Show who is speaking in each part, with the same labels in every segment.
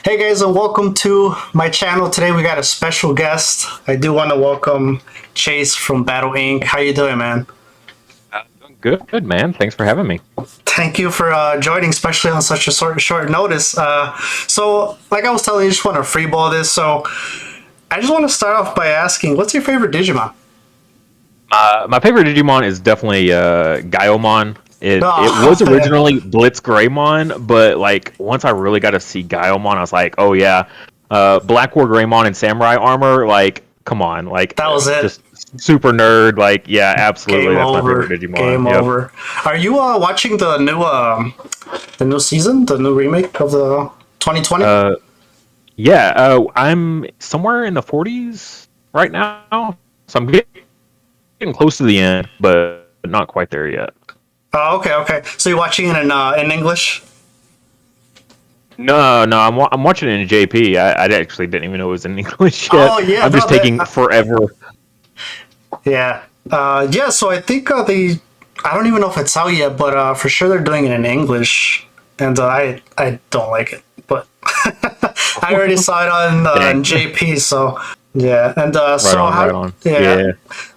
Speaker 1: Hey guys, and welcome to my channel. Today we got a special guest. I do want to welcome Chase from Battle Inc. How you doing, man?
Speaker 2: Doing good, man. Thanks for having me.
Speaker 1: Thank you for joining, especially on such a short notice. So, like I was telling you, I just want to freeball this. So, I just want to start off by asking, what's your favorite Digimon?
Speaker 2: My favorite Digimon is definitely Gaiomon. It
Speaker 1: Oh,
Speaker 2: was
Speaker 1: yeah.
Speaker 2: originally Blitz Greymon, but like once I really got to see Gaiomon, I was like, oh yeah, Black War Greymon in samurai armor. Like, come on, like
Speaker 1: That was it.
Speaker 2: just super nerd. Like, yeah, absolutely,
Speaker 1: Game
Speaker 2: that's my favorite
Speaker 1: over.
Speaker 2: Digimon.
Speaker 1: Game
Speaker 2: Yep.
Speaker 1: over. Are you watching the new season, the new remake of the 2020?
Speaker 2: Uh, yeah. I'm somewhere in the 40s right now, so I'm getting close to the end, but not quite there yet.
Speaker 1: Oh, okay, okay. So you're watching it in English?
Speaker 2: No, I'm watching it in JP. I actually didn't even know it was in English yet.
Speaker 1: Oh yeah,
Speaker 2: I'm
Speaker 1: no,
Speaker 2: just taking forever.
Speaker 1: yeah, yeah. So I think I don't even know if it's out yet, but for sure they're doing it in English, and I don't like it, but I already saw it on
Speaker 2: Dang.
Speaker 1: JP, so yeah. And
Speaker 2: Right
Speaker 1: so
Speaker 2: on, right
Speaker 1: how?
Speaker 2: on.
Speaker 1: Yeah,
Speaker 2: Yeah.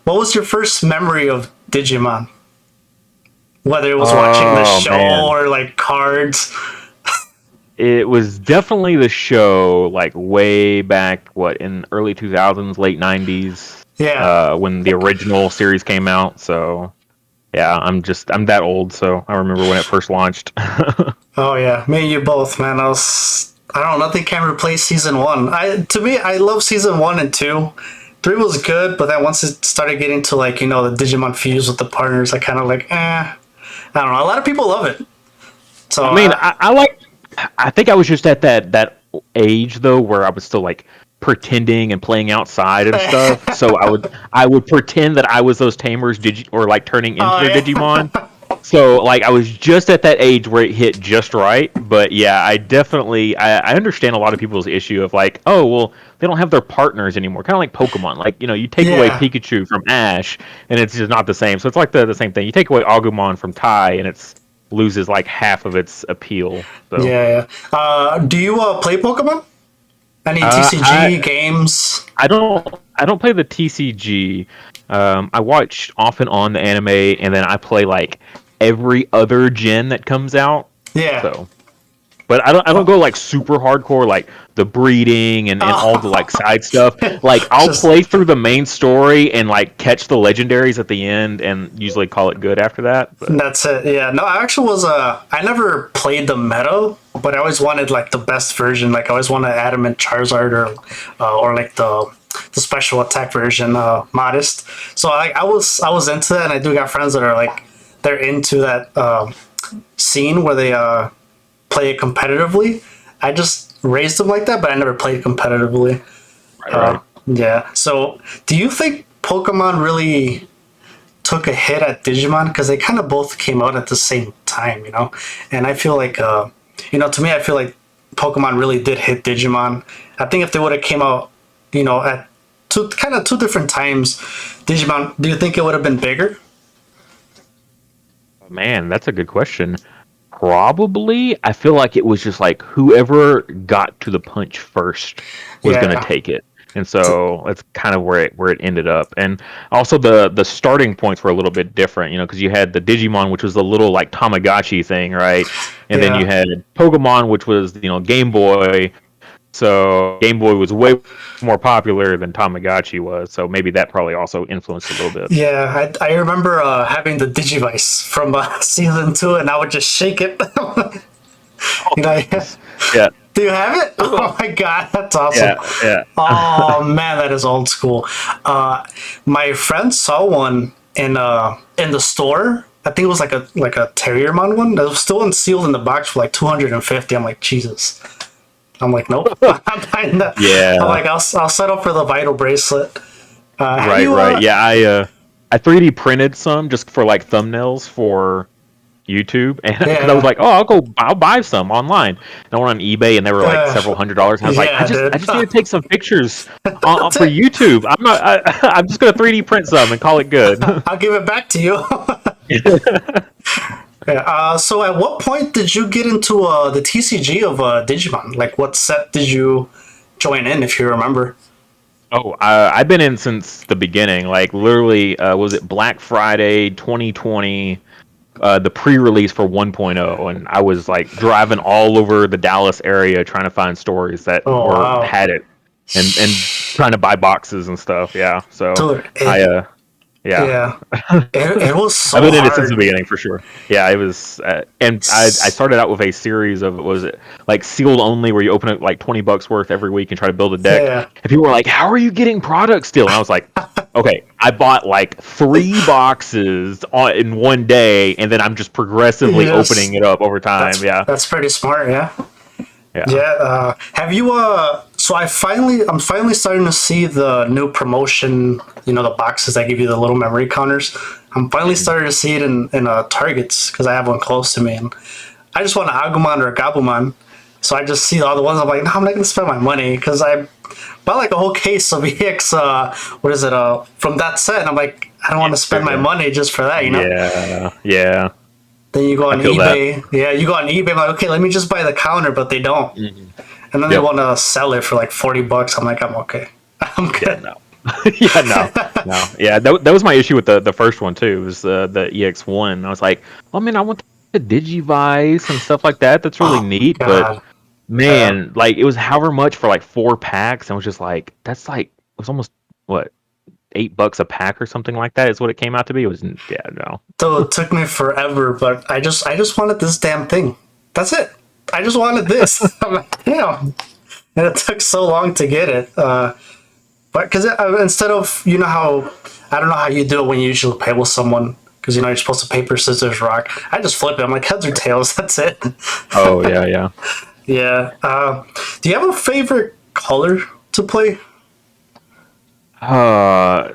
Speaker 1: what was your first memory of Digimon? Whether it was watching the
Speaker 2: Oh
Speaker 1: show
Speaker 2: man.
Speaker 1: or like cards.
Speaker 2: It was definitely the show, like way back, what, in early 2000s, late 90s,
Speaker 1: Yeah.
Speaker 2: when the original series came out. So yeah, I'm that old, so I remember when it first launched.
Speaker 1: Oh yeah, me and you both, man. I don't know, nothing can replace season one. To me, I love season one and two. Three was good, but then once it started getting to like the Digimon fuse with the partners, I kind of like I don't know. A lot of people love it, so
Speaker 2: I mean, I like. I think I was just at that age though, where I was still like pretending and playing outside and stuff. So I would pretend that I was those tamers, or like turning into
Speaker 1: oh
Speaker 2: their Digimon.
Speaker 1: yeah,
Speaker 2: So like I was just at that age where it hit just right. But yeah, I understand a lot of people's issue of like, oh well, they don't have their partners anymore. Kind of like Pokemon. Like, you take away
Speaker 1: yeah,
Speaker 2: Pikachu from Ash and it's just not the same. So it's like the same thing. You take away Agumon from Tai and it's loses like half of its appeal. So
Speaker 1: yeah. Do you play Pokemon? Any
Speaker 2: uh,
Speaker 1: TCG
Speaker 2: I
Speaker 1: games?
Speaker 2: I don't play the TCG. I watch off and on the anime, and then I play like every other gen that comes out.
Speaker 1: Yeah.
Speaker 2: So, but I don't go like super hardcore, like the breeding and all the like side stuff. Like I'll
Speaker 1: Just
Speaker 2: play through the main story and like catch the legendaries at the end, and usually call it good after that. But
Speaker 1: that's it. Yeah. No, I actually was I never played the meta, but I always wanted like the best version. Like I always wanted Adamant Charizard or like the special attack version, Modest. So I was into that, and I do got friends that are like they're into that scene where they play it competitively. I just raised them like that, but I never played competitively.
Speaker 2: right, right.
Speaker 1: Yeah. So, do you think Pokemon really took a hit at Digimon because they kind of both came out at the same time, you know? And I feel like, to me, I feel like Pokemon really did hit Digimon. I think if they would have came out, at two different times, Digimon, do you think it would have been bigger?
Speaker 2: Man, that's a good question. Probably, I feel like it was just like whoever got to the punch first was gonna
Speaker 1: Yeah.
Speaker 2: take it, and so that's kind of where it ended up. And also the starting points were a little bit different, because you had the Digimon, which was the little like Tamagotchi thing, right? And then you
Speaker 1: Yeah.
Speaker 2: had Pokemon, which was Game Boy. So Game Boy was way more popular than Tamagotchi was, so maybe that probably also influenced a little bit.
Speaker 1: Yeah, I remember having the Digivice from season two, and I would just shake it. you know,
Speaker 2: Nice. Yeah,
Speaker 1: do you have it? Oh my god, that's awesome.
Speaker 2: yeah, yeah.
Speaker 1: Oh man, that is old school. My friend saw one in the store. I think it was like a Terriermon one. That was still sealed in the box for like 250. I'm like Jesus. I'm like nope. I'm buying that. I'm
Speaker 2: Yeah.
Speaker 1: like I'll settle for the Vital bracelet. Have
Speaker 2: Right,
Speaker 1: you
Speaker 2: right. Yeah, I 3D printed some just for like thumbnails for YouTube, and because I was
Speaker 1: yeah
Speaker 2: like, oh, I'll buy some online. And I went on eBay, and they were like several $100s. And I was like, I
Speaker 1: yeah
Speaker 2: just I
Speaker 1: dude.
Speaker 2: just need to take some pictures
Speaker 1: That's
Speaker 2: for
Speaker 1: it.
Speaker 2: YouTube. I'm not. I'm just gonna 3D print some and call it good.
Speaker 1: I'll give it back to you. Yeah. So at what point did you get into the TCG of Digimon? Like, what set did you join in, if you remember?
Speaker 2: Oh, I've been in since the beginning. Like literally, was it Black Friday 2020? The pre-release for 1.0, and I was like driving all over the Dallas area trying to find stores that
Speaker 1: Oh
Speaker 2: were
Speaker 1: wow,
Speaker 2: had it, and trying to buy boxes and stuff. Yeah, so
Speaker 1: dude!
Speaker 2: I yeah.
Speaker 1: Yeah, it was
Speaker 2: I've
Speaker 1: so
Speaker 2: been in it since the
Speaker 1: hard.
Speaker 2: beginning for sure. Yeah, it was, and I started out with a series of was it like sealed only, where you open it like $20 worth every week and try to build a deck.
Speaker 1: Yeah,
Speaker 2: And people were like, "How are you getting products still?" And I was like, "Okay, I bought like 3 boxes in one day, and then I'm just progressively opening
Speaker 1: yes,
Speaker 2: it up over time."
Speaker 1: that's
Speaker 2: Yeah,
Speaker 1: that's pretty smart. Yeah.
Speaker 2: yeah.
Speaker 1: Yeah. Have you? So I'm finally starting to see the new promotion. You know, the boxes that give you the little memory counters. I'm finally
Speaker 2: Mhm.
Speaker 1: starting to see it in Targets because I have one close to me, and I just want an Agumon or a Gabumon. So I just see all the ones. I'm like, no, I'm not gonna spend my money because I bought like a whole case of EX. What is it? From that set, and I'm like, I don't want to spend my
Speaker 2: Yeah,
Speaker 1: money just for that. You know.
Speaker 2: yeah, yeah.
Speaker 1: Then you go
Speaker 2: I
Speaker 1: on
Speaker 2: feel that.
Speaker 1: eBay. Yeah, you go on eBay. I'm like, okay, let me just buy the counter, but they don't.
Speaker 2: Mhm.
Speaker 1: And then they
Speaker 2: Yep.
Speaker 1: want to sell it for like $40. I'm like, I'm okay. I'm
Speaker 2: Yeah,
Speaker 1: good.
Speaker 2: no. Yeah, no, no. Yeah, that was my issue with the first one too. Was the EX1? I was like, well, I mean, I want the Digivice and stuff like that. That's really
Speaker 1: Oh my
Speaker 2: neat, but
Speaker 1: god. Uh,
Speaker 2: man, like it was however much for like 4 packs, and I was just like, that's like it was almost what $8 a pack or something like that is what it came out to be. It was yeah, no.
Speaker 1: so it took me forever, but I just wanted this damn thing. That's it. I just wanted this. I'm like, damn. And it took so long to get it. But because instead of, you know how, I don't know how you do it when you usually play with someone, because you know you're supposed to paper, scissors, rock. I just flip it. I'm like, heads or tails. That's it.
Speaker 2: Oh yeah, yeah.
Speaker 1: Yeah. Do you have a favorite color to play?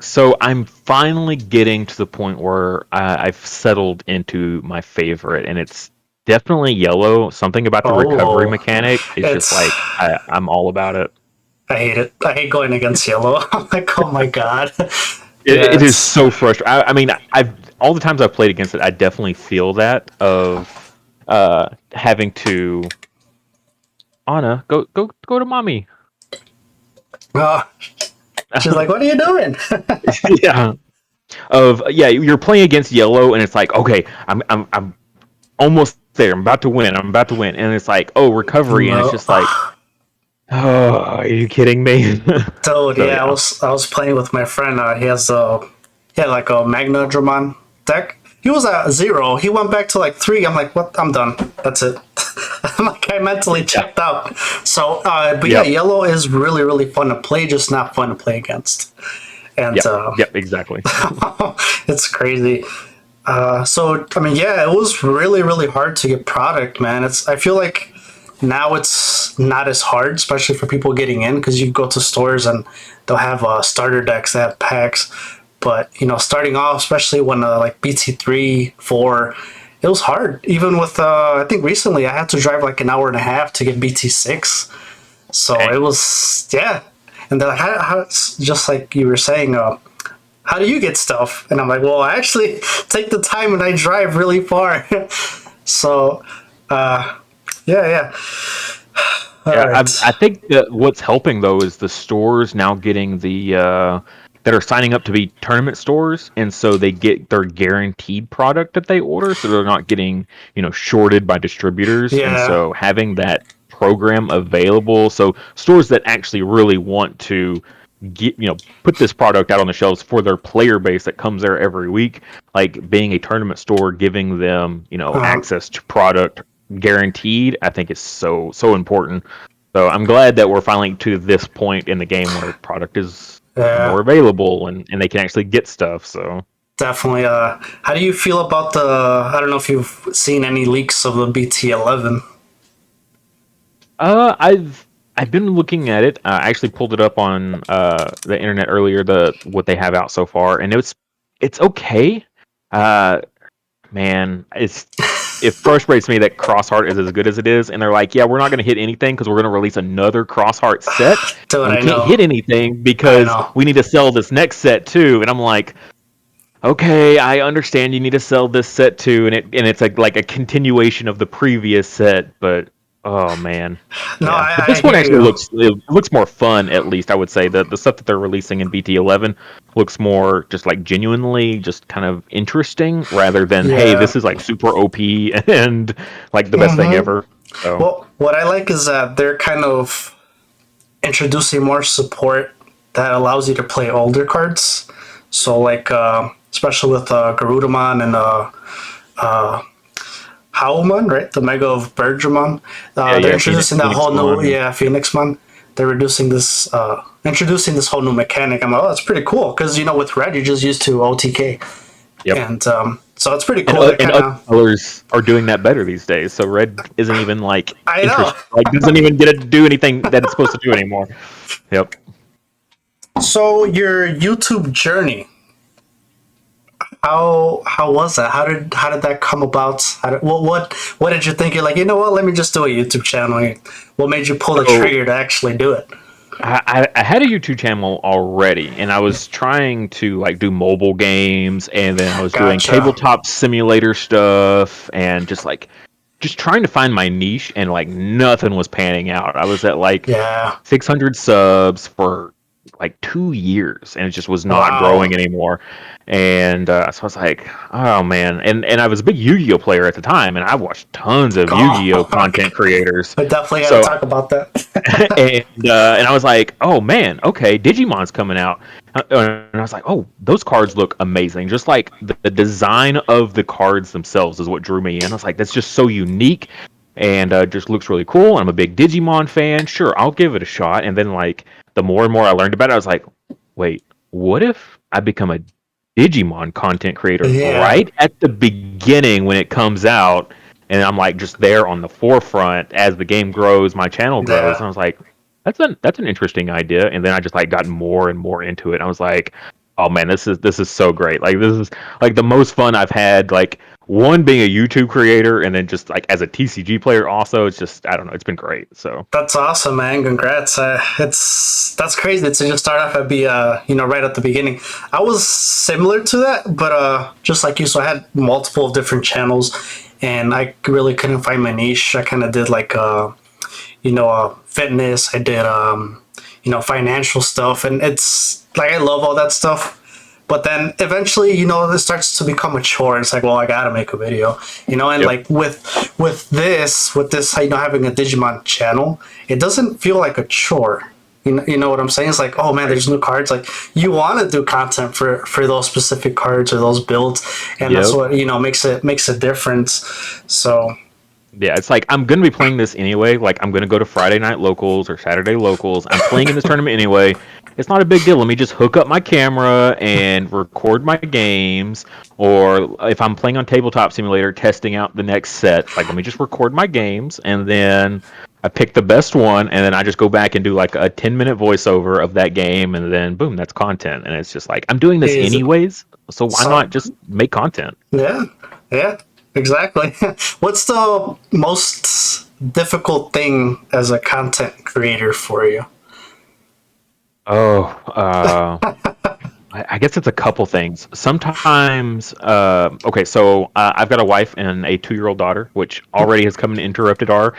Speaker 2: So I'm finally getting to the point where I've settled into my favorite, and it's definitely yellow. Something about the recovery
Speaker 1: Oh,
Speaker 2: mechanic is just
Speaker 1: it's.
Speaker 2: like I'm all about it.
Speaker 1: I hate it. I hate going against yellow. I'm like, oh my god. Yeah,
Speaker 2: It is
Speaker 1: it's.
Speaker 2: so frustrating. I mean, I've all the times I've played against it, I definitely feel that of having to Anna go to mommy.
Speaker 1: Oh, she's like, what are you doing?
Speaker 2: Yeah. Of yeah, you're playing against yellow, and it's like okay, I'm almost there. I'm about to win. I'm about to win. And it's like, oh, recovery. And it's
Speaker 1: No.
Speaker 2: just like, oh, are you kidding me?
Speaker 1: Dude,
Speaker 2: So
Speaker 1: yeah,
Speaker 2: yeah.
Speaker 1: I was playing with my friend. He had like a Magna Dramon deck. He was at 0. He went back to like 3. I'm like, what? I'm done. That's it. I'm like, I mentally
Speaker 2: Yeah.
Speaker 1: checked out. So, but yeah,
Speaker 2: Yep.
Speaker 1: yellow is really, really fun to play, just not fun to play against. And
Speaker 2: Yep. Yep. Exactly.
Speaker 1: it's crazy. So I mean, yeah, it was really, really hard to get product, man. I feel like now it's not as hard, especially for people getting in, because you go to stores and they'll have starter decks that have packs. But you know, starting off, especially when like BT3, 4, it was hard. Even with I think recently I had to drive like an hour and a half to get BT6. So it
Speaker 2: Dang.
Speaker 1: was, yeah. And they're like, just like you were saying, how do you get stuff? And I'm like, well, I actually take the time and I drive really far. So, uh, yeah, yeah. All
Speaker 2: Yeah.
Speaker 1: right.
Speaker 2: I think that what's helping though is the stores now getting the that are signing up to be tournament stores, and so they get their guaranteed product that they order, so they're not getting shorted by distributors, and
Speaker 1: Yeah.
Speaker 2: so having that program available, so stores that actually really want to get put this product out on the shelves for their player base that comes there every week, like being a tournament store, giving them
Speaker 1: Um,
Speaker 2: access to product guaranteed, I think is so important. So I'm glad that we're finally to this point in the game where product is
Speaker 1: yeah,
Speaker 2: more available, and they can actually get stuff. So
Speaker 1: definitely. How do you feel about I don't know if you've seen any leaks of the BT11.
Speaker 2: I've been looking at it. I actually pulled it up on the internet earlier, the what they have out so far, and it's okay. Uh, Man, it frustrates me that Crossheart is as good as it is, and they're like, yeah, we're not going to hit anything because we're going to release another Crossheart set,
Speaker 1: Dude,
Speaker 2: and we
Speaker 1: I
Speaker 2: can't
Speaker 1: know.
Speaker 2: hit anything
Speaker 1: I
Speaker 2: because
Speaker 1: know.
Speaker 2: we need to sell this next set too. And I'm like, okay, I understand you need to sell this set too, and it's like a continuation of the previous set, but oh man,
Speaker 1: No,
Speaker 2: yeah. But
Speaker 1: I
Speaker 2: this one
Speaker 1: hear
Speaker 2: actually
Speaker 1: you.
Speaker 2: looks more fun. At least I would say the stuff that they're releasing in BT11 looks more just like genuinely just kind of interesting rather than hey,
Speaker 1: Yeah.
Speaker 2: this is like super OP and like the best thing
Speaker 1: Mm-hmm.
Speaker 2: ever. So
Speaker 1: Well, what I like is that they're kind of introducing more support that allows you to play older cards. So like especially with Garudamon and Howlmon, right? The Mega of Bergermon.
Speaker 2: yeah,
Speaker 1: They're
Speaker 2: yeah,
Speaker 1: introducing that
Speaker 2: Phoenix
Speaker 1: whole new,
Speaker 2: Mon.
Speaker 1: yeah, Phoenixmon. They're introducing this whole new mechanic. I'm like, oh, that's pretty cool because with Red you just used to OTK,
Speaker 2: Yep.
Speaker 1: and so it's pretty
Speaker 2: And
Speaker 1: cool. They're
Speaker 2: and
Speaker 1: kind
Speaker 2: other
Speaker 1: of,
Speaker 2: colors are doing that better these days. So red isn't even like
Speaker 1: I know.
Speaker 2: interest, like doesn't even get to do anything that it's supposed to do anymore. Yep.
Speaker 1: So your YouTube journey, how was that? How did that come about? What did you think? You're like, you know what? Let me just do a YouTube channel. What made you pull the
Speaker 2: So
Speaker 1: trigger to actually do it?
Speaker 2: I had a YouTube channel already, and I was trying to like do mobile games, and then I was doing
Speaker 1: Gotcha.
Speaker 2: tabletop simulator stuff, and just trying to find my niche, and like nothing was panning out. I was at like
Speaker 1: Yeah.
Speaker 2: 600 subs for like 2 years, and it just was not
Speaker 1: Wow.
Speaker 2: growing anymore. And so I was like, oh man, and I was a big Yu-Gi-Oh player at the time, and I watched tons of Yu-Gi-Oh
Speaker 1: Oh,
Speaker 2: content creators.
Speaker 1: I definitely got to
Speaker 2: So
Speaker 1: talk about that.
Speaker 2: and I was like, oh man, okay, Digimon's coming out, and I was like, oh, those cards look amazing. Just like the design of the cards themselves is what drew me in. I was like, that's just so unique, and just looks really cool. I'm a big Digimon fan. Sure, I'll give it a shot. And then like the more and more I learned about it, I was like, wait, what if I become a Digimon content creator
Speaker 1: Yeah.
Speaker 2: right at the beginning when it comes out? And I'm like just there on the forefront as the game grows, my channel grows,
Speaker 1: Yeah.
Speaker 2: and I was like, that's an interesting idea. And then I just like got more and more into it. And I was like, oh man, this is so great. Like this is like the most fun I've had. Like one being a YouTube creator, and then just like as a TCG player also. It's just I don't know. It's been great. So
Speaker 1: That's awesome, man. Congrats. That's crazy to just start off at be right at the beginning. I was similar to that, but just like you, so I had multiple different channels, and I really couldn't find my niche. I kind of did like fitness. I did financial stuff, and it's like I love all that stuff. But then eventually, it starts to become a chore. It's like, well, I gotta make a video, and
Speaker 2: yep,
Speaker 1: like with this, having a Digimon channel, it doesn't feel like a chore. You know what I'm saying? It's like, oh man,
Speaker 2: right,
Speaker 1: there's new cards. Like you want to do content for those specific cards or those builds, and that's
Speaker 2: yep.
Speaker 1: what makes a difference. So
Speaker 2: Yeah, it's like I'm gonna be playing this anyway. Like I'm gonna go to Friday night locals or Saturday locals. I'm playing in this tournament anyway. It's not a big deal. Let me just hook up my camera and record my games. Or if I'm playing on Tabletop Simulator, testing out the next set, like let me just record my games and then I pick the best one and then I just go back and do like a 10-minute voiceover of that game and then boom, that's content. And it's just like I'm doing this
Speaker 1: is
Speaker 2: anyways, so why
Speaker 1: so
Speaker 2: not just make content?
Speaker 1: yeah, yeah, exactly. What's the most difficult thing as a content creator for you?
Speaker 2: Oh, I guess it's a couple things. Sometimes, okay, so I've got a wife and a 2-year-old daughter, which already has come and interrupted our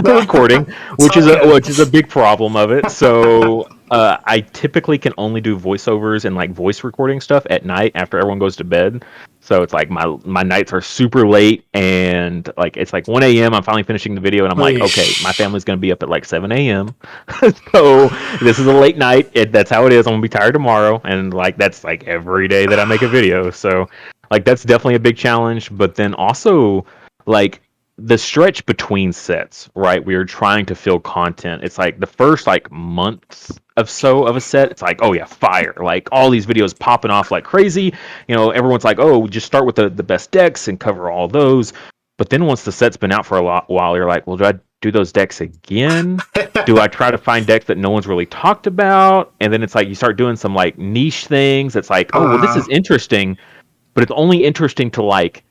Speaker 2: recording,
Speaker 1: It's all good.
Speaker 2: which is a big problem of it. So I typically can only do voiceovers and like voice recording stuff at night after everyone goes to bed. So it's like my nights are super late, and like it's like 1 a.m. I'm finally finishing the video, and I'm like, okay, my
Speaker 1: Eesh.
Speaker 2: family's gonna be up at like 7 a.m. So this is a late night. That's how it is. I'm gonna be tired tomorrow, and like that's like every day that I make a video. So like that's definitely a big challenge. But then also like the stretch between sets, right? We are trying to fill content. It's like the first like month of so of a set. It's like, oh yeah, fire! Like all these videos popping off like crazy. Everyone's like, oh, just start with the best decks and cover all those. But then once the set's been out for while, you're like, well, do I do those decks again? Do I try to find decks that no one's really talked about? And then it's like you start doing some like niche things. It's like, oh well, this
Speaker 1: uh,
Speaker 2: is interesting, but it's only interesting to like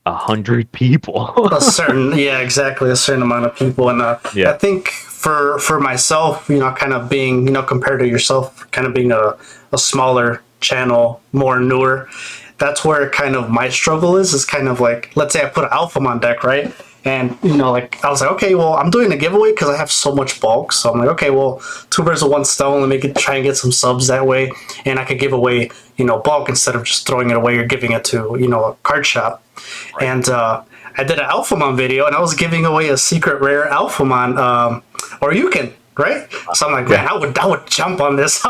Speaker 2: 100 people.
Speaker 1: yeah, exactly, a certain amount of people, and I
Speaker 2: Yeah.
Speaker 1: think for myself, kind of being, compared to yourself, kind of being a smaller channel, more newer. that's where kind of my struggle is kind of like, let's say I put an Alphamon deck, right? And, like, I was like, okay, well, I'm doing a giveaway because I have so much bulk. So I'm like, okay, well, two birds with one stone. Let me try and get some subs that way. And I could give away, bulk instead of just throwing it away or giving it to, a card shop. Right. And I did an Alphamon video, and I was giving away a secret rare Alphamon, or you can. Right, so I'm like, man, I would jump on this,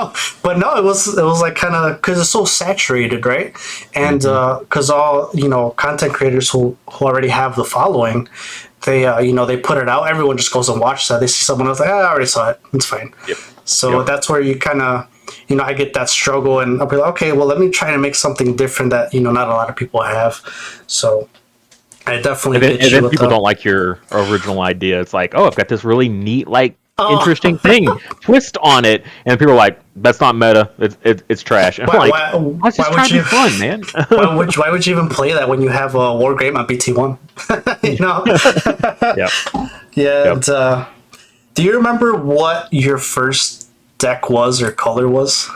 Speaker 1: but no, it was like kind of because it's so saturated, right? And because all content creators who already have the following, they they put it out. Everyone just goes and watches that. They see someone else, like, I already saw it. It's fine. Yep. So that's where you kind of I get that struggle, and I'll be like, okay, well, let me try to make something different that not a lot of people have. So I definitely
Speaker 2: and then people don't like your original idea. It's like, oh, I've got this really neat interesting thing twist on it, and people are like, that's not meta, it's trash. And I'm like, let's just try to be fun, man.
Speaker 1: why would you even play that when you have a War Game on BT1? Yeah. And, do you remember what your first deck was or color was?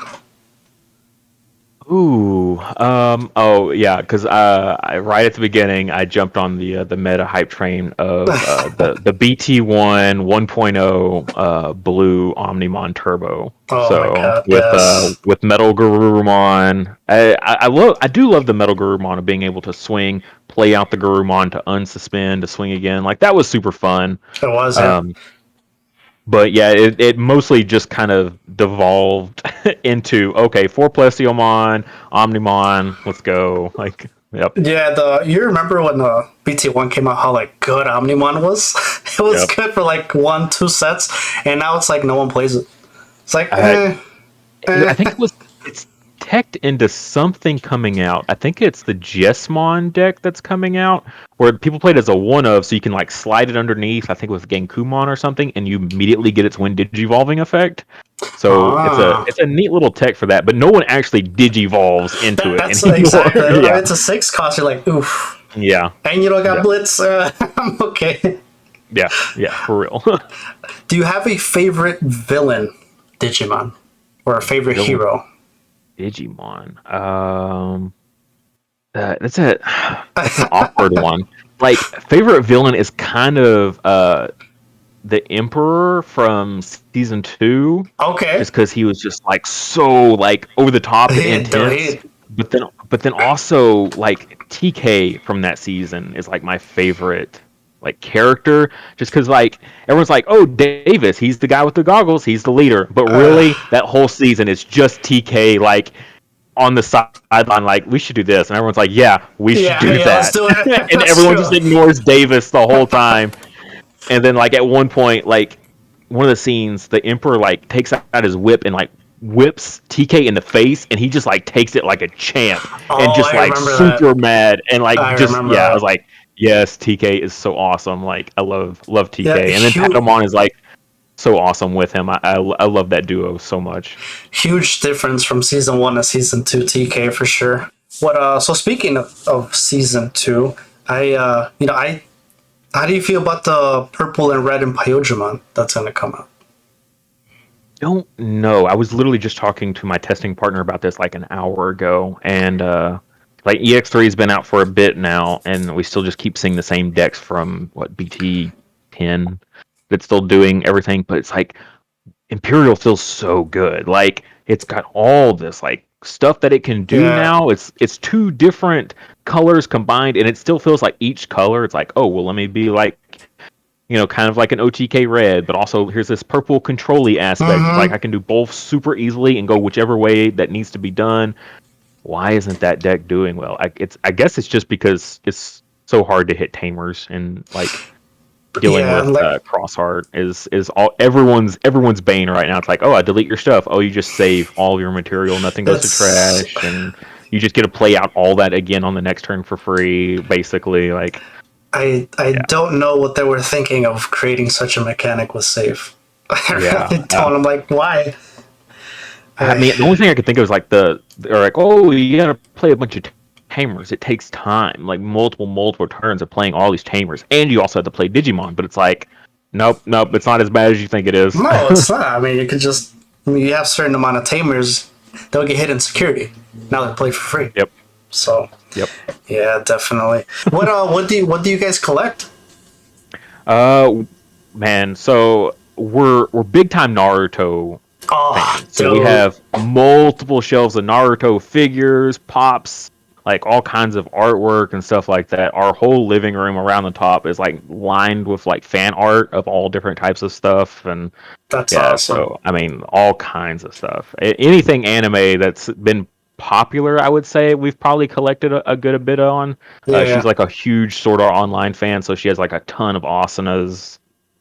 Speaker 2: Ooh, oh yeah, because right at the beginning I jumped on the meta hype train of the BT1 1.0 blue Omnimon Turbo.
Speaker 1: Oh
Speaker 2: so
Speaker 1: my God,
Speaker 2: with Metal Garurumon, I do love the Metal Garurumon of being able to swing, play out the Garurumon to unsuspend to swing again. Like that was super fun.
Speaker 1: It was. Yeah.
Speaker 2: But yeah, it mostly just kind of devolved into, okay, 4 Plesiomon, Omnimon, let's go. Like, yep.
Speaker 1: Yeah, you remember when the BT1 came out, how like good Omnimon was? It was good for like 1-2 sets, and now it's like no one plays it. It's like,
Speaker 2: I think it's teched into something coming out. I think it's the Jesmon deck that's coming out, where people play it as a one of, so you can like slide it underneath. I think with Genkumon or something, and you immediately get its Wind Digivolving effect. So it's a neat little tech for that, but no one actually digivolves into it anymore.
Speaker 1: Exactly. Yeah. It's a 6 cost. You're like, oof.
Speaker 2: Yeah.
Speaker 1: And you don't got Blitz. I'm okay.
Speaker 2: Yeah, for real.
Speaker 1: Do you have a favorite villain Digimon or a favorite hero?
Speaker 2: Digimon. That's an awkward one. Like, favorite villain is kind of the Emperor from season 2.
Speaker 1: Okay.
Speaker 2: Just because he was just like so like over the top and intense. But then also like TK from that season is like my favorite like character, just because like everyone's like, oh, Davis, he's the guy with the goggles, he's the leader, but really that whole season is just TK like on the sideline, like, we should do this, and everyone's like, yeah, we should do that.
Speaker 1: Let's do it.
Speaker 2: And everyone just ignores Davis the whole time. And then like at one point, like one of the scenes, the Emperor like takes out his whip and like whips TK in the face, and he just like takes it like a champ and just like super mad and like I was like, yes, TK is so awesome. Like I love TK, and then Patamon is like so awesome with him. I love that duo so much.
Speaker 1: Huge difference from season 1 to season 2 TK for sure. So speaking of season 2, how do you feel about the purple and red and Pyojimon that's going to come out?
Speaker 2: Don't know. I was literally just talking to my testing partner about this like an hour ago, and like EX3 has been out for a bit now, and we still just keep seeing the same decks from BT 10 that's still doing everything. But it's like Imperial feels so good. Like it's got all this like stuff that it can do now. It's 2 different colors combined, and it still feels like each color. It's like, oh well, let me be like, kind of like an OTK red, but also here's this purple control-y aspect. Mm-hmm. Like I can do both super easily and go whichever way that needs to be done. Why isn't that deck doing well? I guess it's just because it's so hard to hit tamers, and like dealing with Crossheart is all everyone's bane right now. It's like, oh, I delete your stuff. Oh, you just save all your material. Nothing goes to trash, and you just get to play out all that again on the next turn for free. Basically, like
Speaker 1: I don't know what they were thinking of creating such a mechanic with save. I really don't. I'm like, why?
Speaker 2: I mean, the only thing I could think of is like they're like, oh, you gotta play a bunch of tamers. It takes time, like multiple turns of playing all these tamers, and you also have to play Digimon. But it's like, nope, it's not as bad as you think it is.
Speaker 1: No, it's not. I mean, you could you have a certain amount of tamers, they'll get hit in security. Now they play for free.
Speaker 2: Yep.
Speaker 1: So
Speaker 2: Yep.
Speaker 1: yeah, definitely. What do you guys collect?
Speaker 2: Uh, man, so we're big time Naruto
Speaker 1: Oh,
Speaker 2: fans. So we
Speaker 1: dude,
Speaker 2: have multiple shelves of Naruto figures, pops, like all kinds of artwork and stuff like that. Our whole living room around the top is like lined with like fan art of all different types of stuff, and
Speaker 1: that's
Speaker 2: yeah,
Speaker 1: awesome.
Speaker 2: so I mean all kinds of stuff. Anything anime that's been popular, I would say we've probably collected a good bit on. She's
Speaker 1: Yeah.
Speaker 2: like a huge Sword Art Online fan, so she has like a ton of asanas.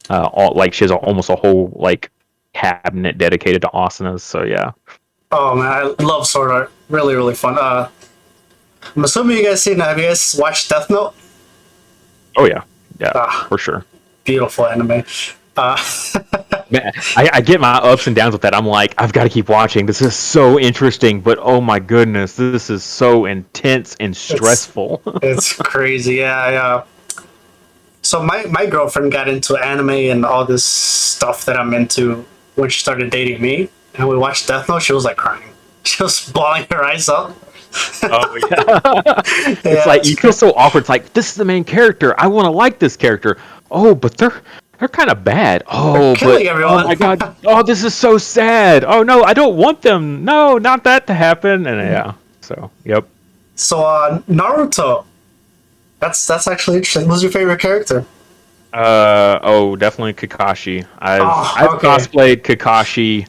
Speaker 2: All like she has almost a whole like cabinet dedicated to asanas. So yeah.
Speaker 1: Oh man, I love Sword Art. Really, really fun. I'm assuming you guys seen. Have you guys watched Death Note?
Speaker 2: Oh yeah, yeah,
Speaker 1: Ah,
Speaker 2: for sure.
Speaker 1: beautiful anime. Uh,
Speaker 2: Man, I get my ups and downs with that. I'm like, I've got to keep watching. This is so interesting, but oh my goodness, this is so intense and
Speaker 1: it's
Speaker 2: stressful.
Speaker 1: it's crazy. Yeah, yeah. So my girlfriend got into anime and all this stuff that I'm into when she started dating me, and we watched Death Note. She was like crying. She was bawling her eyes out.
Speaker 2: Oh yeah. It's
Speaker 1: Yeah,
Speaker 2: like you feel so awkward. It's like this is the main character. I want to like this character. Oh, but they're kind of bad.
Speaker 1: they're
Speaker 2: Oh,
Speaker 1: killing
Speaker 2: but oh
Speaker 1: everyone.
Speaker 2: my god. Oh, this is so sad. Oh no, I don't want them. No, not that to happen. And yeah. So, yep.
Speaker 1: So Naruto. That's actually interesting. Who's your favorite character?
Speaker 2: Oh, definitely Kakashi. I've
Speaker 1: Oh, okay.
Speaker 2: cosplayed Kakashi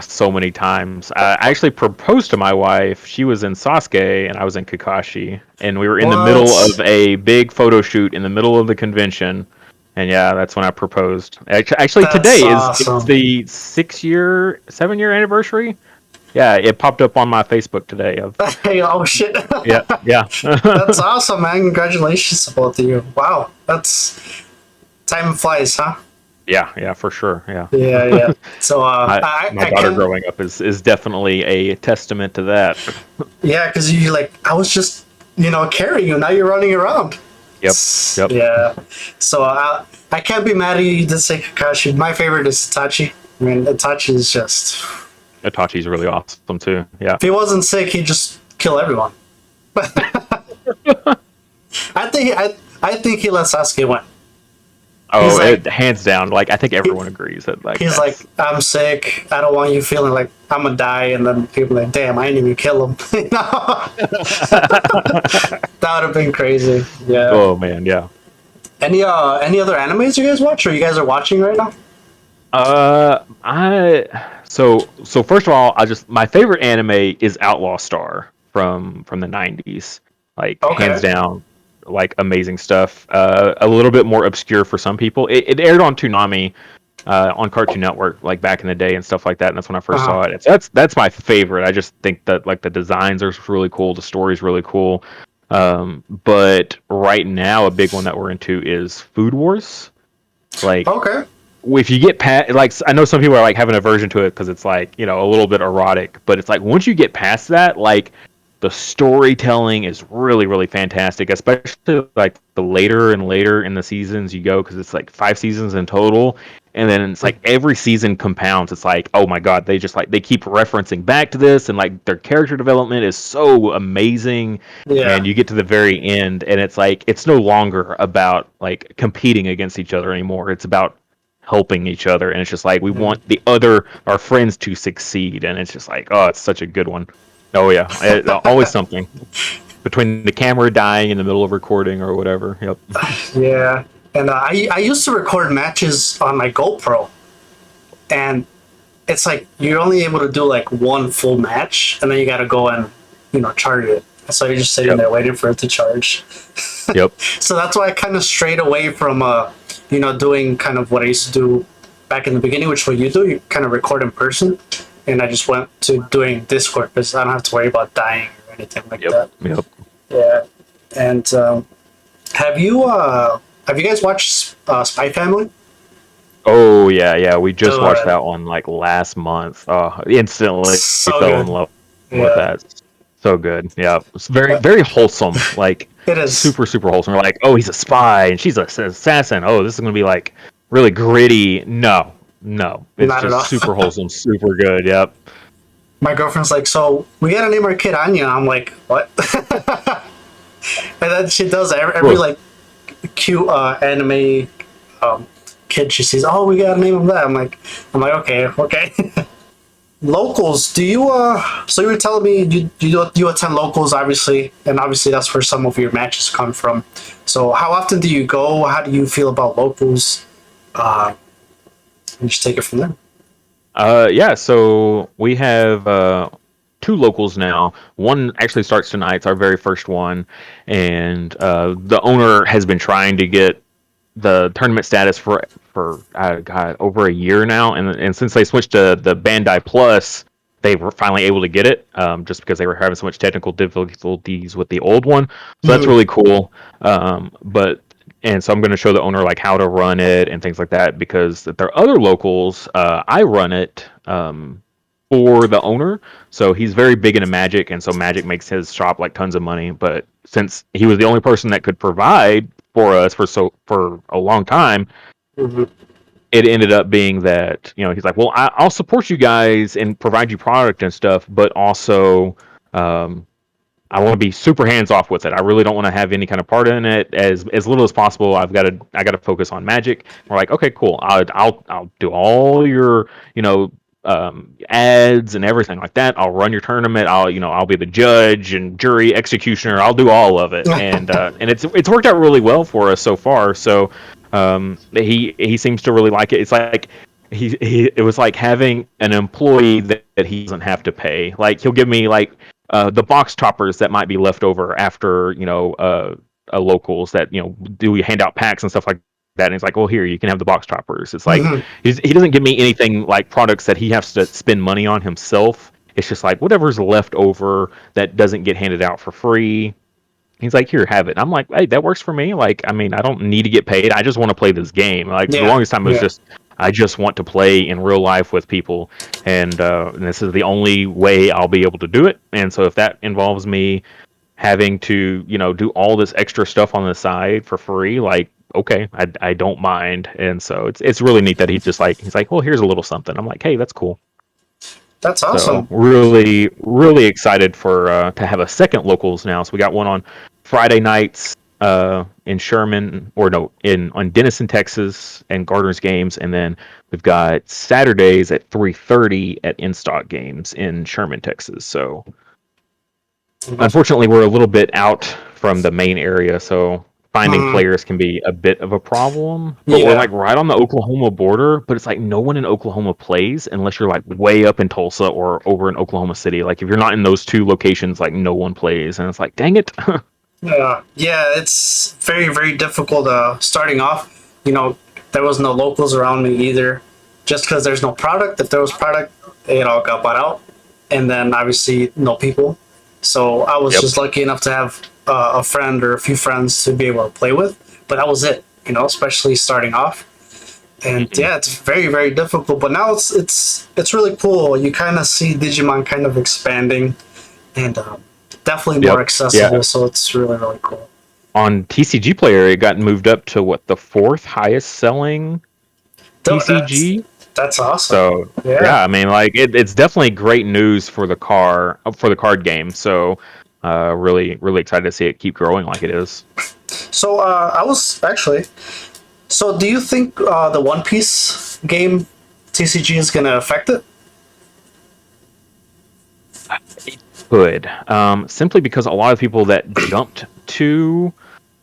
Speaker 2: so many times. I actually proposed to my wife. She was in Sasuke and I was in Kakashi, and we were in the middle
Speaker 1: What?
Speaker 2: of a big photo shoot in the middle of the convention. And yeah, that's when I proposed. Actually,
Speaker 1: That's
Speaker 2: today is
Speaker 1: awesome.
Speaker 2: the 6 year, 7 year anniversary. Yeah, it popped up on my Facebook today. Of
Speaker 1: Hey, oh shit.
Speaker 2: yeah, yeah.
Speaker 1: That's awesome, man. Congratulations to both of you. Wow. That's time flies, huh?
Speaker 2: Yeah, yeah, for sure. Yeah.
Speaker 1: Yeah, yeah. So
Speaker 2: My
Speaker 1: I
Speaker 2: daughter
Speaker 1: can't.
Speaker 2: growing up is definitely a testament to that.
Speaker 1: Yeah, because you like I was just carrying you. Now you're running around.
Speaker 2: Yep, yep.
Speaker 1: Yeah. So I can't be mad at you. You did say Kakashi. My favorite is Itachi. I mean, Itachi is just.
Speaker 2: Itachi's really awesome too. Yeah.
Speaker 1: If he wasn't sick, he'd just kill everyone. I think he let Sasuke win. He's
Speaker 2: Oh,
Speaker 1: like
Speaker 2: hands down. Like I think
Speaker 1: he,
Speaker 2: everyone agrees that like
Speaker 1: he's like
Speaker 2: that's
Speaker 1: I'm sick. I don't want you feeling like I'm gonna die, and then people like, damn, I didn't even kill him. That would have been crazy. Yeah.
Speaker 2: oh man, yeah.
Speaker 1: Any other animes you guys watch or you guys are watching right now?
Speaker 2: I so first of all, I just my favorite anime is Outlaw Star from the 90s. Like hands
Speaker 1: Okay.
Speaker 2: down, like amazing stuff. A little bit more obscure for some people. It aired on Toonami, on Cartoon Network, like back in the day and stuff like that. And that's when I first
Speaker 1: Uh-huh.
Speaker 2: saw it. That's my favorite. I just think that like the designs are really cool, the story's really cool. But right now, a big one that we're into is Food Wars. Like
Speaker 1: Okay.
Speaker 2: if you get past, like I know some people are like having an aversion to it because it's like a little bit erotic, but it's like once you get past that, like the storytelling is really really fantastic, especially like the later and later in the seasons you go because it's like 5 seasons in total, and then it's like every season compounds. It's like oh my god, they just like they keep referencing back to this, and like their character development is so amazing. And
Speaker 1: Yeah.
Speaker 2: you get to the very end and it's like it's no longer about like competing against each other anymore. It's about helping each other, and it's just like we
Speaker 1: Yeah.
Speaker 2: want our friends to succeed, and it's just like oh, it's such a good one. Oh yeah, always something between the camera dying in the middle of recording or whatever. Yep.
Speaker 1: Yeah. And I used to record matches on my GoPro, and it's like you're only able to do like one full match, and then you got to go and charge it. So you're just sitting
Speaker 2: Yep.
Speaker 1: there waiting for it to charge.
Speaker 2: Yep.
Speaker 1: So that's why I kind of strayed away from doing kind of what I used to do back in the beginning, which what you do, you kind of record in person, and I just went to doing Discord because I don't have to worry about dying or anything like
Speaker 2: Yep.
Speaker 1: that.
Speaker 2: Yep.
Speaker 1: Yeah. And have you guys watched Spy Family?
Speaker 2: Oh yeah, yeah. We just watched
Speaker 1: Good.
Speaker 2: that one like last month. Oh, instantly
Speaker 1: So
Speaker 2: fell in
Speaker 1: good.
Speaker 2: love with
Speaker 1: Yeah.
Speaker 2: that. So good. Yeah, it's very very wholesome. Like
Speaker 1: It is.
Speaker 2: super super wholesome. We're like, oh, he's a spy and she's an assassin. Oh, this is gonna be like really gritty. No, no, it's
Speaker 1: Not at
Speaker 2: just
Speaker 1: all.
Speaker 2: super wholesome, super good. Yep.
Speaker 1: My girlfriend's like, so we gotta name our kid Anya. I'm like, what? And then she does every
Speaker 2: Well,
Speaker 1: like cute anime um, kid she sees. Oh, we gotta name him that. I'm like, okay, okay. Locals, do you so you were telling me you attend locals obviously, and obviously that's where some of your matches come from. So how often do you go? How do you feel about locals? Uh and just take it from there.
Speaker 2: yeah, so we have two locals now. One actually starts tonight. It's our very first one, and the owner has been trying to get the tournament status for God, over a year now, and since they switched to the Bandai Plus, they were finally able to get it. Just because they were having so much technical difficulties with the old one, so that's
Speaker 1: Mhm.
Speaker 2: really cool. But and so I'm going to show the owner like how to run it and things like that because there are other locals. I run it. For the owner. So he's very big into Magic, and so Magic makes his shop like tons of money. But since he was the only person that could provide for us for a long time,
Speaker 1: Mhm.
Speaker 2: it ended up being that he's like, well, I'll support you guys and provide you product and stuff, but also um, I want to be super hands off with it. I really don't want to have any kind of part in it as little as possible. I got to focus on Magic. We're like, okay, cool. I'll do all your ads and everything like that. I'll run your tournament. I'll be the judge and jury executioner. I'll do all of it, and it's worked out really well for us so far. So he seems to really like it. It's like it was like having an employee that he doesn't have to pay. Like he'll give me like the box toppers that might be left over after locals that do we hand out packs and stuff like that. And he's like, well, here you can have the box toppers. It's like
Speaker 1: Mhm.
Speaker 2: he doesn't give me anything like products that he has to spend money on himself. It's just like whatever's left over that doesn't get handed out for free. He's like, here, have it. And I'm like, hey, that works for me. Like, I mean, I don't need to get paid. I just want to play this game. Like for the
Speaker 1: Yeah.
Speaker 2: longest time, it was
Speaker 1: Yeah.
Speaker 2: just I just want to play in real life with people, and this is the only way I'll be able to do it. And so if that involves me having to, do all this extra stuff on the side for free, like, okay, I don't mind. And so it's really neat that he's like, well, here's a little something. I'm like, hey, that's cool.
Speaker 1: That's
Speaker 2: So
Speaker 1: awesome.
Speaker 2: really, really excited for to have a second locals now. So we got one on Friday nights in Sherman, or no, in on Denison, Texas, and Gardner's Games, and then we've got Saturdays at 3:30 at In Stock Games in Sherman, Texas. So unfortunately, we're a little bit out from the main area, so finding
Speaker 1: Mhm.
Speaker 2: players can be a bit of a problem. But we're
Speaker 1: Yeah.
Speaker 2: like right on the Oklahoma border, but it's like no one in Oklahoma plays unless you're like way up in Tulsa or over in Oklahoma City. Like if you're not in those two locations, like no one plays, and it's like, dang it.
Speaker 1: Yeah, yeah, it's very, very difficult starting off. There was no locals around me either. Just because there's no product. If there was product, it all got bought out. And then obviously, no people. So I was
Speaker 2: Yep.
Speaker 1: just lucky enough to have a friend or a few friends to be able to play with. But that was it, especially starting off. And
Speaker 2: Mhm.
Speaker 1: yeah, it's very, very difficult. But now it's really cool. You kind of see Digimon kind of expanding and definitely more
Speaker 2: Yep. Yeah.
Speaker 1: accessible. So it's really, really cool.
Speaker 2: On TCG Player, it got moved up to what the fourth highest selling
Speaker 1: Though
Speaker 2: TCG.
Speaker 1: that's awesome.
Speaker 2: So
Speaker 1: Yeah.
Speaker 2: yeah, I mean, like it's definitely great news for the card game. So really, really excited to see it keep growing like it is.
Speaker 1: So I was actually. So do you think the One Piece game TCG is gonna affect it?
Speaker 2: It could, simply because a lot of people that jumped to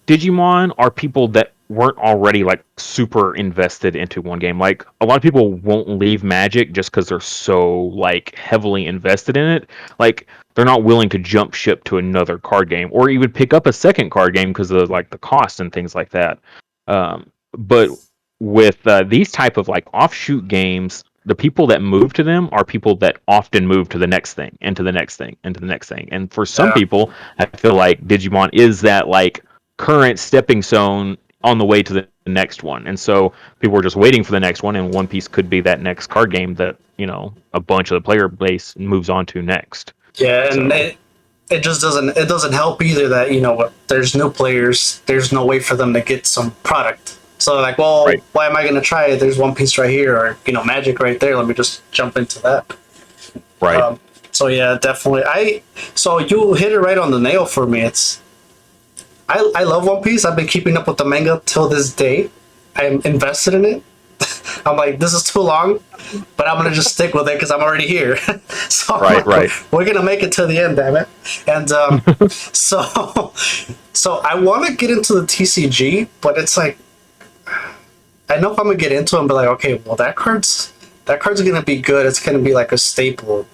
Speaker 2: Digimon are people that weren't already like super invested into one game. Like a lot of people won't leave Magic just because they're so like heavily invested in it. Like they're not willing to jump ship to another card game or even pick up a second card game because of like the cost and things like that. But with these type of like offshoot games, the people that move to them are people that often move to the next thing and to the next thing and to the next thing. And for some
Speaker 1: Yeah.
Speaker 2: people, I feel like Digimon is that like current stepping stone on the way to the next one. And so people were just waiting for the next one, and One Piece could be that next card game that, a bunch of the player base moves on to next.
Speaker 1: Yeah, and
Speaker 2: So,
Speaker 1: it just doesn't help either that there's new players. There's no way for them to get some product. So they're like, well,
Speaker 2: right,
Speaker 1: why am I gonna try it? There's One Piece right here, or Magic right there. Let me just jump into that.
Speaker 2: right.
Speaker 1: So yeah, definitely. So you hit it right on the nail for me. I love One Piece. I've been keeping up with the manga till this day. I'm invested in it. I'm like, this is too long, but I'm gonna just stick with it because I'm already here. So I'm
Speaker 2: Right,
Speaker 1: like,
Speaker 2: right.
Speaker 1: we're gonna make it to the end, damn it. And so so I want to get into the TCG, but it's like I know if I'm gonna get into it, and be like, okay, well that card's gonna be good. It's gonna be like a staple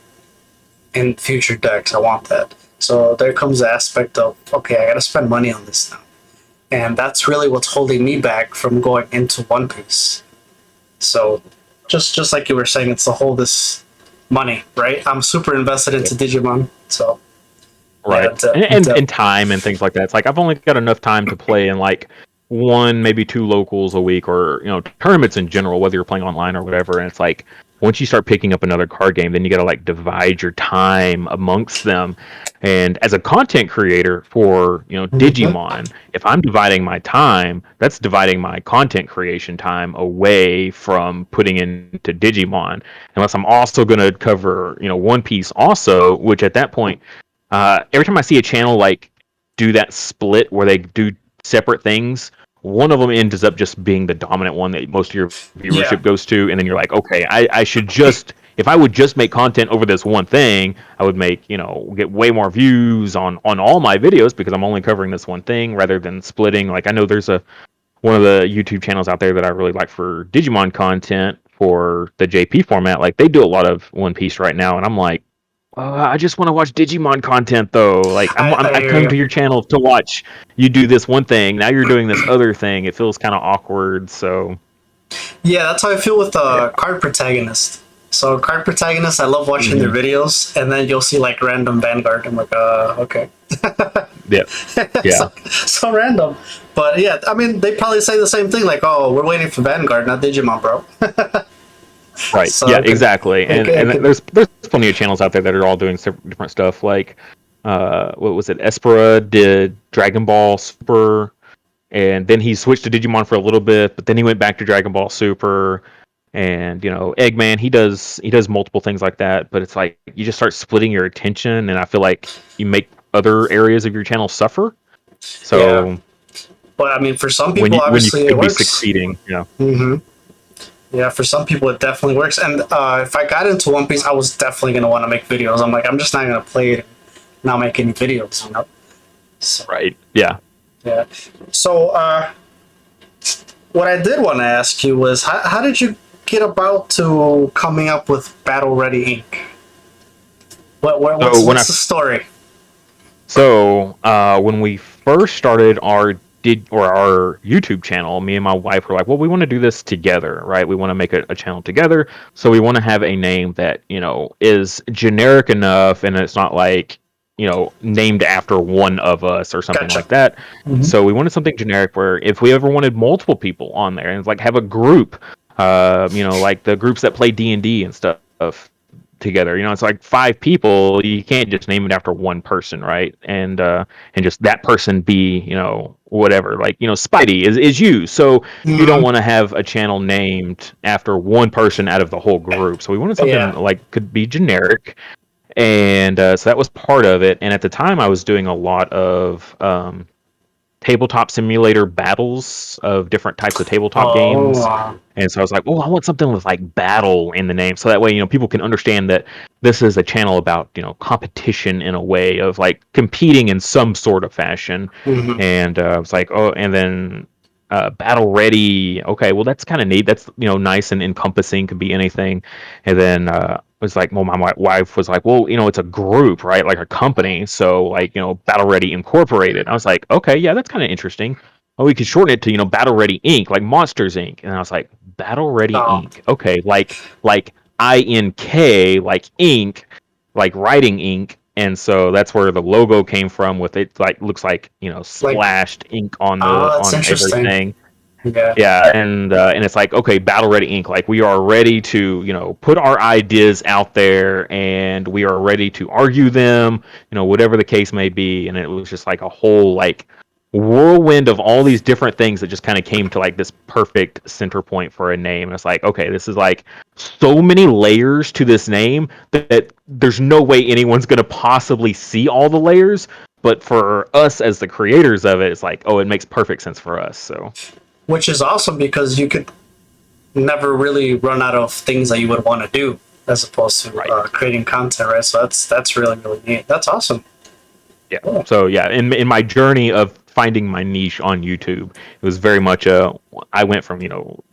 Speaker 1: in future decks. I want that. So there comes the aspect of okay, I gotta spend money on this now, and that's really what's holding me back from going into One Piece. So just like you were saying, it's the whole this money, right? I'm super invested into Digimon, so yeah,
Speaker 2: Right. And time and things like that. It's like I've only got enough time to play in like one, maybe two locals a week, or tournaments in general, whether you're playing online or whatever. And it's like once you start picking up another card game, then you got to like divide your time amongst them. And as a content creator for
Speaker 1: mhm.
Speaker 2: Digimon, if I'm dividing my time, that's dividing my content creation time away from putting into Digimon. Unless I'm also going to cover One Piece also, which at that point every time I see a channel like do that split where they do separate things, one of them ends up just being the dominant one that most of your
Speaker 1: Yeah,
Speaker 2: viewership goes to, and then you're like, okay, I should just if I would just make content over this one thing, I would make get way more views on all my videos because I'm only covering this one thing rather than splitting. Like I know there's a one of the YouTube channels out there that I really like for Digimon content for the JP format. Like they do a lot of One Piece right now, and I'm like, I just want to watch Digimon content though. Like
Speaker 1: I
Speaker 2: I've
Speaker 1: hear
Speaker 2: come to
Speaker 1: you.
Speaker 2: your channel to watch you do this one thing. Now you're doing this other thing. It feels kind of awkward. So
Speaker 1: Yeah, that's how I feel with
Speaker 2: yeah,
Speaker 1: card protagonist. So card protagonist, I love watching their
Speaker 2: hmm
Speaker 1: videos, and then you'll see like random Vanguard. I'm like, okay,
Speaker 2: yeah, yeah,
Speaker 1: so random. But yeah, I mean, they probably say the same thing, like, "Oh, we're waiting for Vanguard, not Digimon, bro."
Speaker 2: right,
Speaker 1: So
Speaker 2: yeah, exactly.
Speaker 1: it
Speaker 2: And
Speaker 1: could,
Speaker 2: there's plenty of channels out there that are all doing different stuff. Like what was it? Espera did Dragon Ball Super, and then he switched to Digimon for a little bit, but then he went back to Dragon Ball Super. And Eggman, he does multiple things like that, but it's like you just start splitting your attention, and I feel like you make other areas of your channel suffer.
Speaker 1: yeah.
Speaker 2: So
Speaker 1: But I mean, for some
Speaker 2: when
Speaker 1: people,
Speaker 2: you
Speaker 1: obviously, it
Speaker 2: could be
Speaker 1: works.
Speaker 2: succeeding,
Speaker 1: Hmm. Yeah, for some people, it definitely works. And if I got into One Piece, I was definitely gonna want to make videos. I'm like, I'm just not gonna play it, and not make any videos, you know. So
Speaker 2: right? Yeah.
Speaker 1: yeah. So what I did want to ask you was, how did you get about to coming up with Battle Ready Inc?
Speaker 2: So
Speaker 1: What's the story?
Speaker 2: when we first started our YouTube channel, me and my wife were like, well, we want to do this together, right? We want to make a channel together, so we want to have a name that is generic enough, and it's not like named after one of us or something
Speaker 1: Gotcha.
Speaker 2: like that.
Speaker 1: Hmm.
Speaker 2: So we wanted something generic where if we ever wanted multiple people on there and like have a group, like the groups that play D&D and stuff together. It's like five people. You can't just name it after one person, right? And just that person be whatever. Like Spidey is you, so you don't
Speaker 1: Hmm.
Speaker 2: want to have a channel named after one person out of the whole group. So we wanted something
Speaker 1: Yeah.
Speaker 2: like could be generic, and so that was part of it. And at the time, I was doing a lot of tabletop simulator battles of different types of tabletop
Speaker 1: Oh.
Speaker 2: games. And so I was like, oh, I want something with like battle in the name. So that way, people can understand that this is a channel about, competition in a way of like competing in some sort of fashion.
Speaker 1: Hmm.
Speaker 2: And I was like, oh, and then battle ready. Okay, well, that's kind of neat. That's, nice and encompassing, could be anything. And then was like, well, my wife was like, well, it's a group, right? Like a company. So like, Battle Ready Incorporated. I was like, okay, yeah, that's kind of interesting. Oh, we could shorten it to, Battle Ready Inc., like Monsters Inc. And I was like, Battle Ready
Speaker 1: Oh.
Speaker 2: Inc. Okay, like INK, like ink, like writing ink. And so that's where the logo came from with it like looks like,
Speaker 1: Like,
Speaker 2: splashed ink on the
Speaker 1: that's
Speaker 2: on
Speaker 1: interesting.
Speaker 2: everything.
Speaker 1: Yeah.
Speaker 2: Yeah, and it's like, okay, Battle Ready Inc. Like we are ready to, put our ideas out there, and we are ready to argue them, whatever the case may be. And it was just like a whole like whirlwind of all these different things that just kind of came to like this perfect center point for a name. And it's like, okay, this is like so many layers to this name that there's no way anyone's going to possibly see all the layers. But for us as the creators of it, it's like, oh, it makes perfect sense for us. So,
Speaker 1: Which is awesome because you could never really run out of things that you would want to do as opposed to
Speaker 2: right.
Speaker 1: creating content, right? So that's really really neat. That's awesome.
Speaker 2: Yeah.
Speaker 1: Cool.
Speaker 2: So yeah, in my journey of finding my niche on YouTube, it was very much I went from,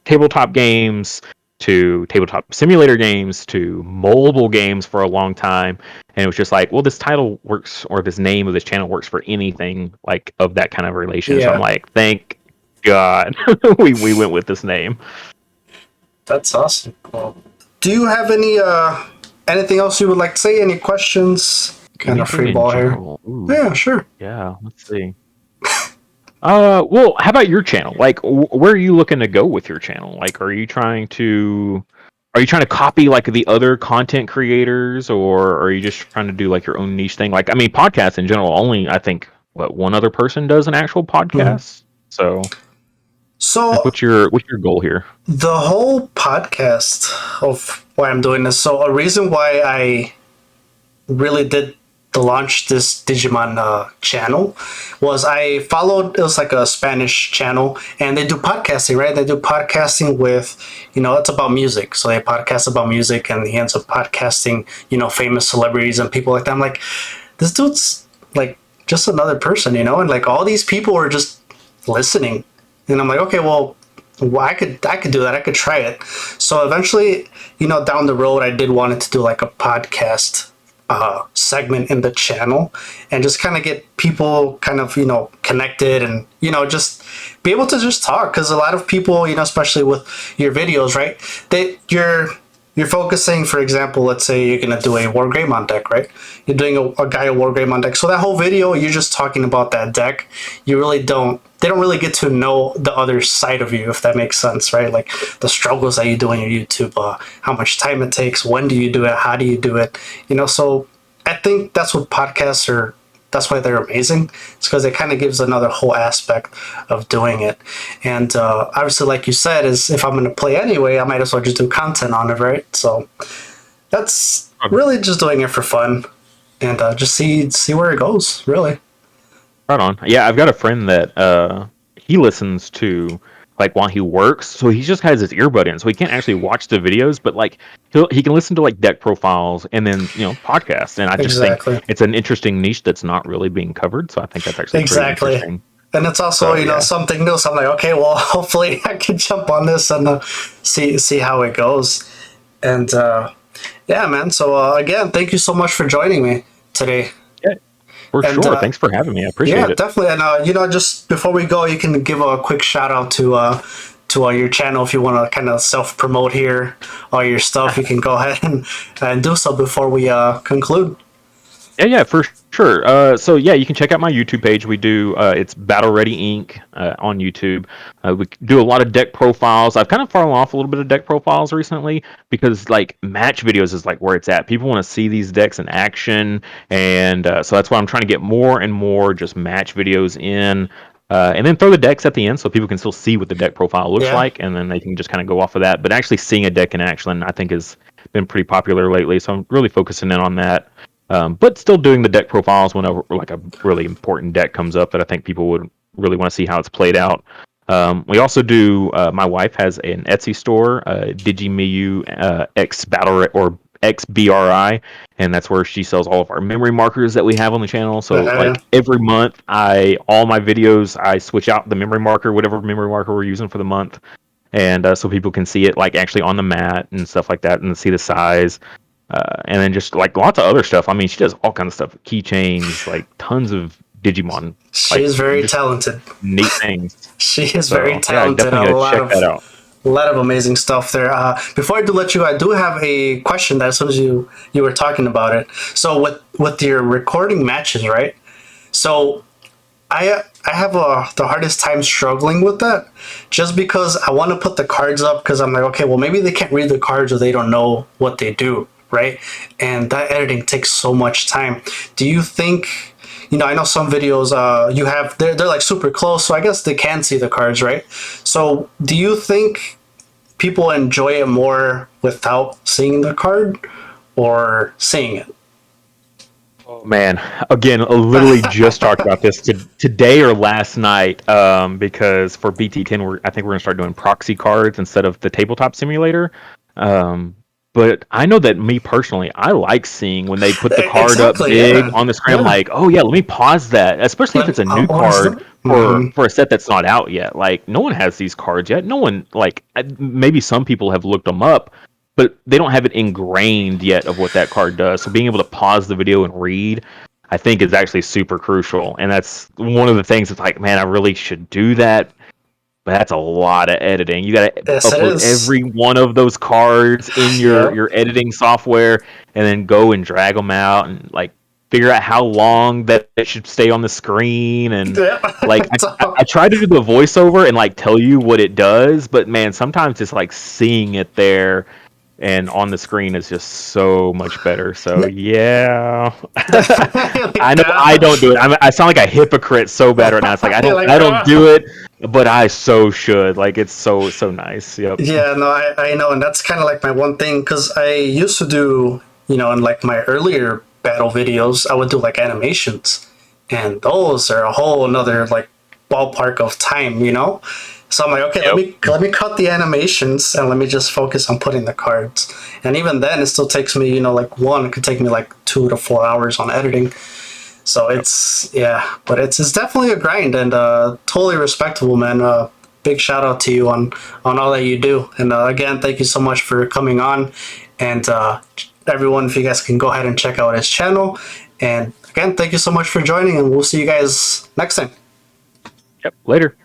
Speaker 2: tabletop games to tabletop simulator games to mobile games for a long time. And it was just like, well, this title works, or this name of this channel works for anything like of that kind of relation. So I'm
Speaker 1: Yeah,
Speaker 2: like, thank God we went with this name.
Speaker 1: that's awesome. Cool. Do you have anything else you would like to say? Any questions? Kind of
Speaker 2: Anything
Speaker 1: free
Speaker 2: in
Speaker 1: ball here.
Speaker 2: general? Ooh,
Speaker 1: Yeah, sure.
Speaker 2: yeah, let's see. Well, how about your channel? Like, where are you looking to go with your channel? Like, are you trying to copy like the other content creators, or are you just trying to do like your own niche thing? Like, I mean, podcasts in general, only I think what one other person does an actual
Speaker 1: Mhm.
Speaker 2: podcast. So, like,
Speaker 1: So
Speaker 2: what's your goal here?
Speaker 1: the whole podcast of why I'm doing this. So a reason why I really did to launch this Digimon channel was I followed, it was like a Spanish channel, and they do podcasting, right? They do podcasting with, it's about music. So they podcast about music, and he ends up podcasting, famous celebrities and people like that. I'm like, this dude's like just another person, and like all these people are just listening. And I'm like, okay, well, I could do that. I could try it. So eventually, down the road, I did wanted to do like a podcast segment in the channel and just kind of get people kind of connected and just be able to just talk, because a lot of people, especially with your videos, right, that you're focusing, for example, let's say you're going to do a War Greymon deck, right? You're doing a Gaia War Greymon deck. So that whole video, you're just talking about that deck. They don't really get to know the other side of you, if that makes sense, right? Like the struggles that you do on your YouTube, how much time it takes, when do you do it, how do you do it? So I think that's what podcasts are, that's why they're amazing. It's because it kind of gives another whole aspect of doing it. And obviously, like you said, is if I'm going to play anyway, I might as well just do content on it, right? So that's really just doing it for fun and just see where it goes, really.
Speaker 2: Right on. Yeah, I've got a friend that he listens to like while he works, so he just has his earbud in, so he can't actually watch the videos, but like he can listen to like deck profiles and then podcasts. And I just think
Speaker 1: Exactly.
Speaker 2: it's an interesting niche that's not really being covered. So I think that's actually pretty
Speaker 1: Exactly.
Speaker 2: interesting.
Speaker 1: And it's also,
Speaker 2: So yeah,
Speaker 1: something new. So I'm like, okay, well, hopefully I can jump on this and see how it goes. And yeah, man. So again, thank you so much for joining me today.
Speaker 2: yeah, for
Speaker 1: And
Speaker 2: sure. Thanks for having me. I
Speaker 1: yeah,
Speaker 2: appreciate it.
Speaker 1: definitely. And just before we go, you can give a quick shout out to your channel if you want to kind of self promote here, all your stuff. You can go ahead and do so before we conclude.
Speaker 2: Yeah, for sure. So yeah, you can check out my YouTube page. We do it's Battle Ready Inc. On YouTube. We do a lot of deck profiles. I've kind of fallen off a little bit of deck profiles recently because like match videos is like where it's at. People want to see these decks in action, and so that's why I'm trying to get more and more just match videos in. And then throw the decks at the end so people can still see what the deck profile looks
Speaker 1: Yeah.
Speaker 2: like, and then they can just kind of go off of that. But actually seeing a deck in action, I think, has been pretty popular lately. So I'm really focusing in on that. But still doing the deck profiles whenever like a really important deck comes up that I think people would really want to see how it's played out. We also do. My wife has an Etsy store, Digimiyu X Battle or XBRI, and that's where she sells all of our memory markers that we have on the channel. So
Speaker 1: Yeah.
Speaker 2: like every month, all my videos I switch out the memory marker, whatever memory marker we're using for the month, and so people can see it like actually on the mat and stuff like that, and see the size. And then just like lots of other stuff. I mean, she does all kinds of stuff, keychains, like tons of Digimon,
Speaker 1: She
Speaker 2: like
Speaker 1: is very
Speaker 2: just
Speaker 1: talented.
Speaker 2: neat things.
Speaker 1: She is very
Speaker 2: So yeah,
Speaker 1: talented.
Speaker 2: definitely gotta check that out.
Speaker 1: A lot of amazing stuff there. Before I do let you, I do have a question that as soon as you were talking about it. So with your recording matches, right? So I have the hardest time struggling with that, just because I want to put the cards up because I'm like, okay, well maybe they can't read the cards or they don't know what they do, right? And that editing takes so much time. Do you think I know some videos you have they're like super close, so I guess they can see the cards, right? So do you think people enjoy it more without seeing the card or seeing it?
Speaker 2: Oh, man, again, I literally just talked about this today or last night. Because for BT10, I think we're gonna start doing proxy cards instead of the tabletop simulator. Um, but I know that me personally, I like seeing when they put the card up
Speaker 1: Exactly,
Speaker 2: big
Speaker 1: yeah.
Speaker 2: on the screen. I'm
Speaker 1: Yeah.
Speaker 2: like, oh yeah, let me pause that, especially if
Speaker 1: Let,
Speaker 2: it's a new
Speaker 1: what is
Speaker 2: card
Speaker 1: that?
Speaker 2: for a set that's not out yet. Like, no one has these cards yet. No one like maybe some people have looked them up, but they don't have it ingrained yet of what that card does. So being able to pause the video and read, I think is actually super crucial. And that's one of the things that's like, man, I really should do that. But that's a lot of editing. You got to
Speaker 1: Yes, it
Speaker 2: upload
Speaker 1: is.
Speaker 2: every one of those cards in your
Speaker 1: Yep.
Speaker 2: your editing software, and then go and drag them out and like figure out how long that it should stay on the screen. And
Speaker 1: Yeah.
Speaker 2: like I try to do the voiceover and like tell you what it does, but man, sometimes it's like seeing it there and on the screen is just so much better. So yeah, I
Speaker 1: Like
Speaker 2: know I
Speaker 1: that.
Speaker 2: don't do it. I sound like a hypocrite so bad right now. It's like
Speaker 1: You're like,
Speaker 2: I don't do it, but I so should. Like it's so nice. Yep.
Speaker 1: yeah, no, I know, and that's kind of like my one thing because I used to do, in like my earlier battle videos, I would do like animations, and those are a whole another like ballpark of time. So I'm like, okay, let
Speaker 2: Yep.
Speaker 1: me cut the animations and let me just focus on putting the cards. And even then, it still takes me, like it could take me like 2 to 4 hours on editing. So it's yeah, but it's definitely a grind and totally respectable, man. Big shout out to you on all that you do, and again, thank you so much for coming on. And everyone, if you guys can go ahead and check out his channel. And again, thank you so much for joining, and we'll see you guys next time.
Speaker 2: Yep. Later.